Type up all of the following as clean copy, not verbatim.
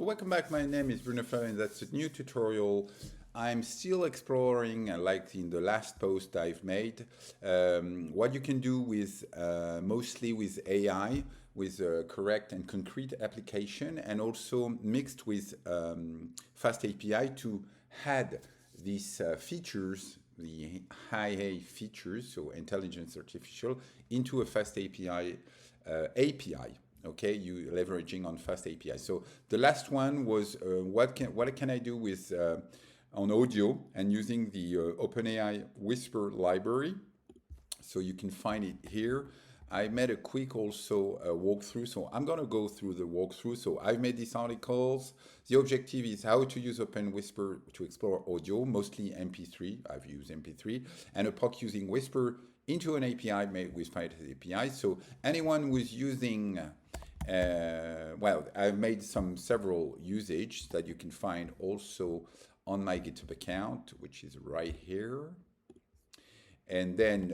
So welcome back, my name is Bruno Ferrer and that's a new tutorial. I'm still exploring, like in the last post I've made, what you can do with mostly with AI, with correct and concrete application, and also mixed with FastAPI to add these features, the high features, so intelligence artificial, into a FastAPI API. Okay, you leveraging on FastAPI. So the last one was what can I do with on audio and using the OpenAI Whisper library. So you can find it here. I made a quick also walkthrough, so I'm gonna go through the walkthrough. So I've made these articles. The objective is how to use Whisper to explore audio, mostly MP3. I've used MP3 and a POC using Whisper into an API made with FastAPI. So anyone who's using well, I've made several usage that you can find also on my GitHub account, which is right here. And then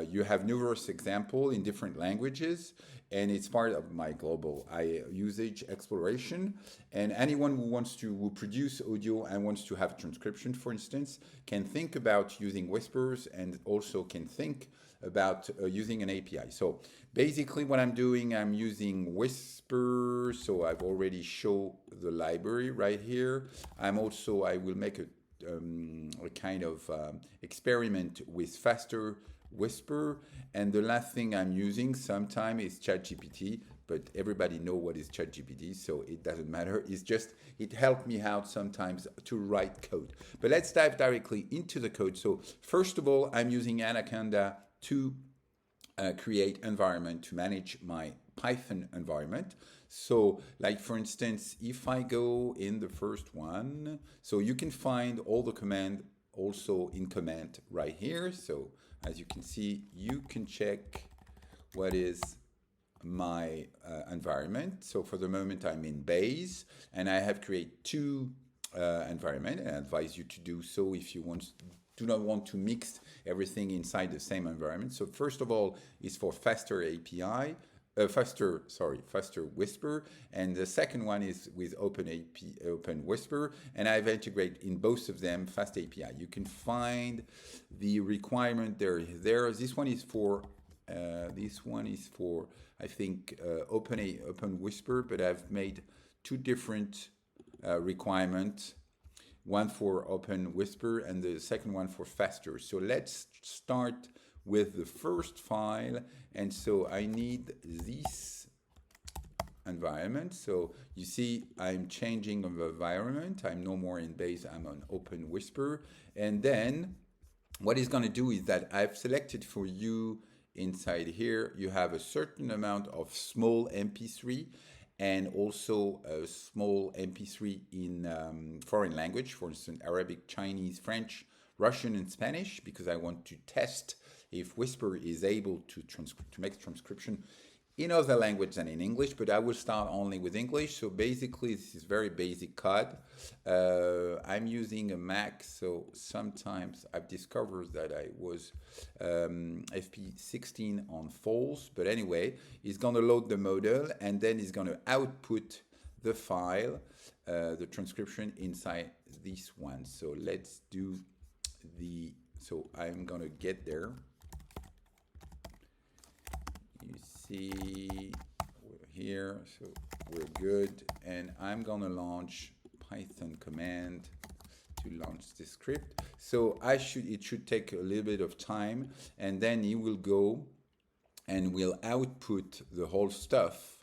you have numerous examples in different languages, and it's part of my global usage exploration. And anyone who produce audio and wants to have transcription, for instance, can think about using Whispers and also can think about using an API. So basically what I'm doing, I'm using Whisper. So I've already shown the library right here. I will make a kind of experiment with faster Whisper. And the last thing I'm using sometimes is ChatGPT, but everybody know what is ChatGPT, so it doesn't matter. It's just, it helped me out sometimes to write code. But let's dive directly into the code. So first of all, I'm using Anaconda to create environment to manage my Python environment. So like for instance, if I go in the first one, so you can find all the command also in command right here. So as you can see, you can check what is my environment. So for the moment I'm in base and I have created two environment, and I advise you to do so if you do not want to mix everything inside the same environment. So first of all is for faster API, faster Whisper, and the second one is with Open Whisper, and I've integrated in both of them FastAPI. You can find the requirement there. This one is for I think Open Whisper, but I've made two different requirements. One for Open Whisper and the second one for faster. So let's start with the first file. And so I need this environment. So you see I'm changing of environment. I'm no more in base, I'm on Open Whisper. And then what it's going to do is that I've selected for you inside here, you have a certain amount of small MP3 and also a small MP3 in foreign language, for instance, Arabic, Chinese, French, Russian, and Spanish, because I want to test if Whisper is able to make transcription in other language than in English, but I will start only with English. So basically, this is very basic code. I'm using a Mac, so sometimes I've discovered that I was FP16 on false, but anyway, it's going to load the model and then it's going to output the file, the transcription inside this one. So let's do so I'm going to get there. You see we're here, so we're good, and I'm gonna launch Python command to launch the script. So it should take a little bit of time, and then it will go and will output the whole stuff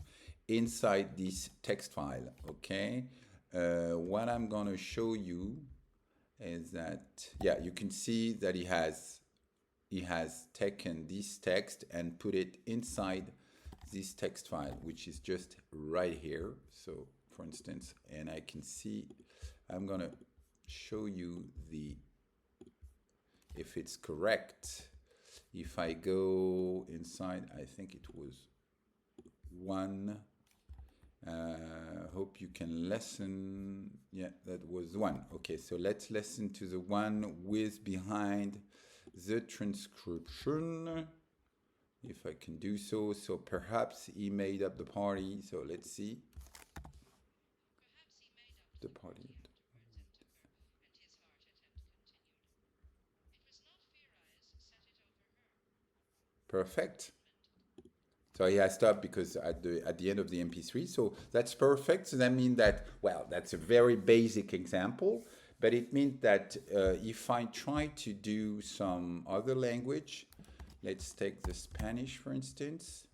inside this text file. Okay, what I'm gonna show you is that, yeah, you can see that he has taken this text and put it inside this text file, which is just right here. So for instance, and I can see, I'm gonna show you if it's correct. If I go inside, I think it was one. Hope you can listen. Yeah, that was one. Okay, so let's listen to the one with behind the transcription, if I can do so. So perhaps he made up the party. So let's see. the party. Perfect. So I stopped because at the end of the MP3. So that's perfect. So that means that, well, that's a very basic example, but it means that if I try to do some other language, let's take the Spanish, for instance.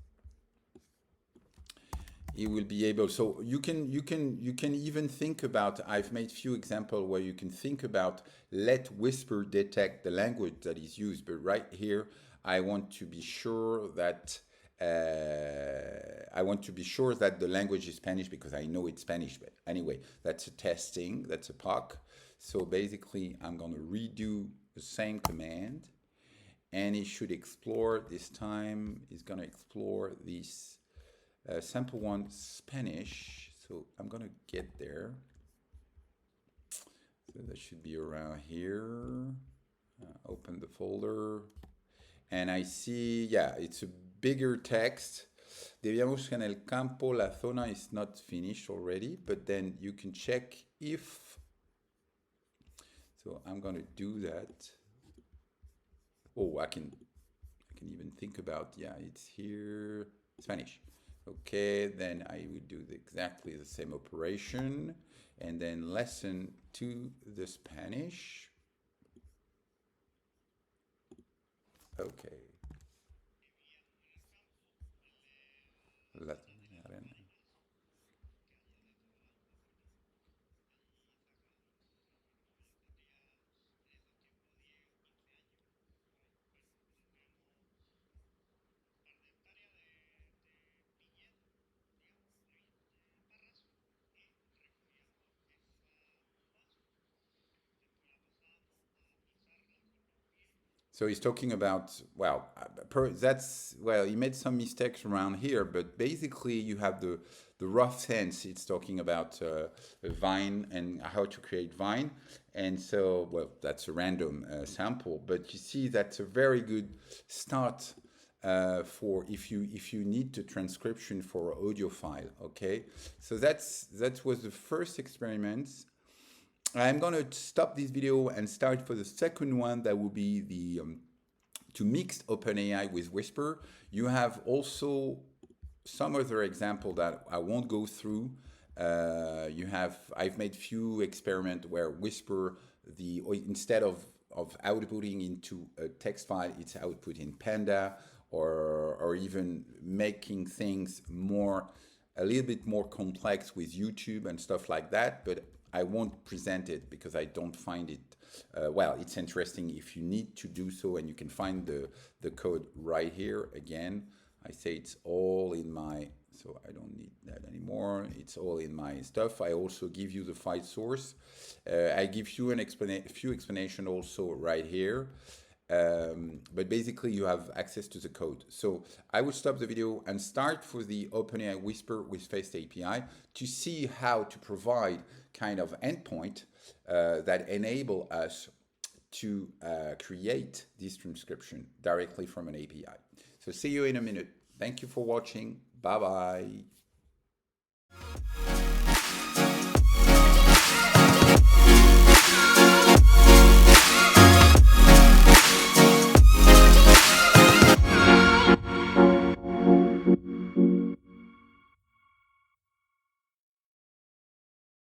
It will be able, so you can even think about, I've made few examples where you can think about let Whisper detect the language that is used, but right here I want to be sure that the language is Spanish because I know it's Spanish. But anyway, that's a testing, that's a POC. So basically I'm going to redo the same command, and it should explore this time. It's going to explore this sample one Spanish. So I'm going to get there. So that should be around here. Open the folder. And I see, yeah, it's a bigger text. Debíamos que en el campo la zona is not finished already, but then you can check if. So I'm going to do that. Oh, I can even think about, yeah, it's here, Spanish. Okay, then I would do exactly the same operation, and then listen to the Spanish. Okay. So he's talking about, well, he made some mistakes around here, but basically you have the rough sense. It's talking about Vine and how to create Vine. And so, well, that's a random sample, but you see that's a very good start for if you need the transcription for an audio file, okay? So that was the first experiment. I'm going to stop this video and start for the second one. That will be the to mix OpenAI with Whisper. You have also some other example that I won't go through. I've made few experiments where Whisper, instead of outputting into a text file, it's output in Panda, or even making things a little bit more complex with YouTube and stuff like that. But I won't present it because I don't find it, well, it's interesting if you need to do so, and you can find the code right here. Again, I say it's all in my, so I don't need that anymore. It's all in my stuff. I also give you the file source. I give you a few explanation also right here. But basically you have access to the code. So I will stop the video and start for the OpenAI Whisper with FastAPI to see how to provide kind of endpoint that enable us to create this transcription directly from an API. So see you in a minute. Thank you for watching. Bye-bye.